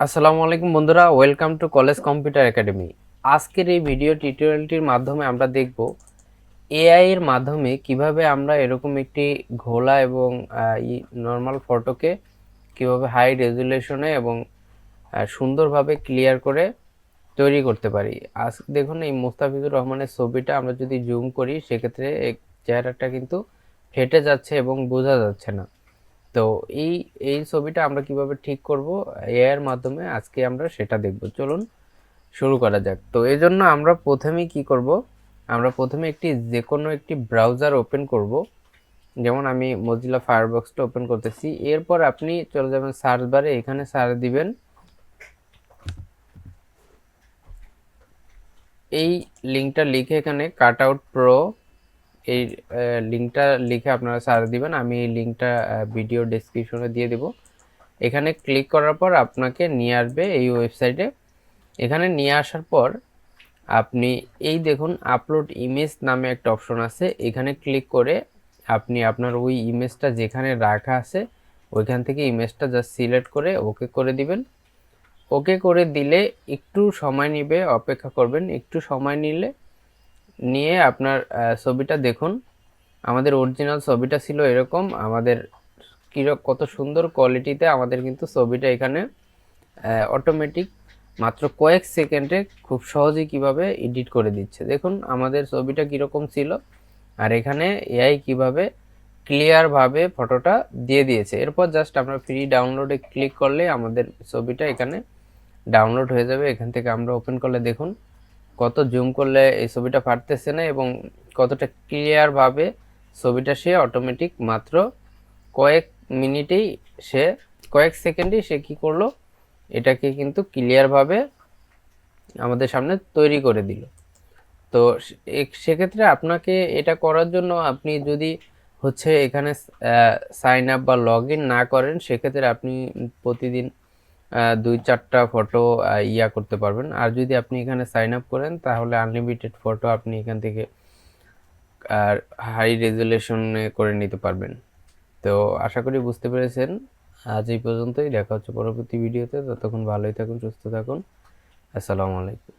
আসসালামু আলাইকুম বন্ধুরা, welcome to college computer academy. আজকের এই ভিডিও টিউটোরিয়ালটির মাধ্যমে আমরা দেখব এআই এর মাধ্যমে কিভাবে আমরা এরকম একটি ঘোলা এবং নর্মাল ফটোকে কিভাবে হাই রেজুলেশনে এবং সুন্দরভাবে ক্লিয়ার করে তৈরি করতে পারি। আজ দেখুন, এই মোস্তাফিজুর রহমানের ছবিটা আমরা যদি জুম করি সেক্ষেত্রে চেহারাটা কিন্তু ফেটে যাচ্ছে এবং বোঝা যাচ্ছে না। তো এই এই ছবিটা আমরা কিভাবে ঠিক করব এআই এর মাধ্যমে, আজকে আমরা সেটা দেখব। চলুন শুরু করা যাক। তো এই জন্য আমরা প্রথমেই কি করব, আমরা প্রথমে যে কোনো একটি ব্রাউজার ওপেন করব। যেমন আমি মজিলা ফায়ারবক্সটা ওপেন করতেছি। এরপর আপনি চলে যাবেন সার্চ বারে, এখানে সার্চ দিবেন এই লিঙ্কটা লিখে, এখানে কাট আউট প্রো, এই লিঙ্কটা লিখে আপনারা সার্চ দিবেন। আমি এই লিঙ্কটা ভিডিও ডেসক্রিপশনে দিয়ে দেব। এখানে ক্লিক করার পর আপনাকে নিয়ে আসবে এই ওয়েবসাইটে। এখানে নিয়ে আসার পর আপনি এই দেখুন আপলোড ইমেজ নামে একটা অপশন আছে, এখানে ক্লিক করে আপনি আপনার ওই ইমেজটা যেখানে রাখা আছে ওইখান থেকে ইমেজটা জাস্ট সিলেক্ট করে ওকে করে দিবেন। ওকে করে দিলে একটু সময় নেবে, অপেক্ষা করবেন। একটু সময় নিয়ে আপনার ছবিটা দেখুন। আমাদের অরিজিনাল ছবিটা ছিল এরকম, আমাদের কত সুন্দর কোয়ালিটিতে আমাদের কিন্তু ছবিটা এখানে অটোমেটিক মাত্র কয়েক সেকেন্ডে খুব সহজেই কিভাবে এডিট করে দিচ্ছে। দেখুন আমাদের ছবিটা কীরকম ছিল, আর এখানে এআই কিভাবে ক্লিয়ারভাবে ফটোটা দিয়ে দিয়েছে। এরপর জাস্ট আমরা ফ্রি ডাউনলোডে ক্লিক করলে আমাদের ছবিটা এখানে ডাউনলোড হয়ে যাবে। এখান থেকে আমরা ওপেন করলে দেখুন কত জুম করলে এই ছবিটা ফাটতেছে না এবং কতটা ক্লিয়ারভাবে ছবিটা সে অটোমেটিক মাত্র কয়েক মিনিটেই সে কয়েক সেকেন্ডেই সে কী করলো, এটাকে কিন্তু ক্লিয়ারভাবে আমাদের সামনে তৈরি করে দিল। তো সেক্ষেত্রে আপনাকে এটা করার জন্য আপনি যদি এখানে সাইন আপ বা লগ ইন না করেন, সেক্ষেত্রে আপনি প্রতিদিন 2-4টা ফটো করতে পারবেন। আর যদি আপনি এখানে সাইন আপ করেন তাহলে আনলিমিটেড ফটো আপনি এখান থেকে আর হাই রেজুলেশনে করে নিতে পারবেন। তো আশা করি বুঝতে পেরেছেন। আজ এই পর্যন্তই, দেখা হচ্ছে পরবর্তী ভিডিওতে। ততক্ষণ ভালোই থাকুন, সুস্থ থাকুন। আসসালামু আলাইকুম।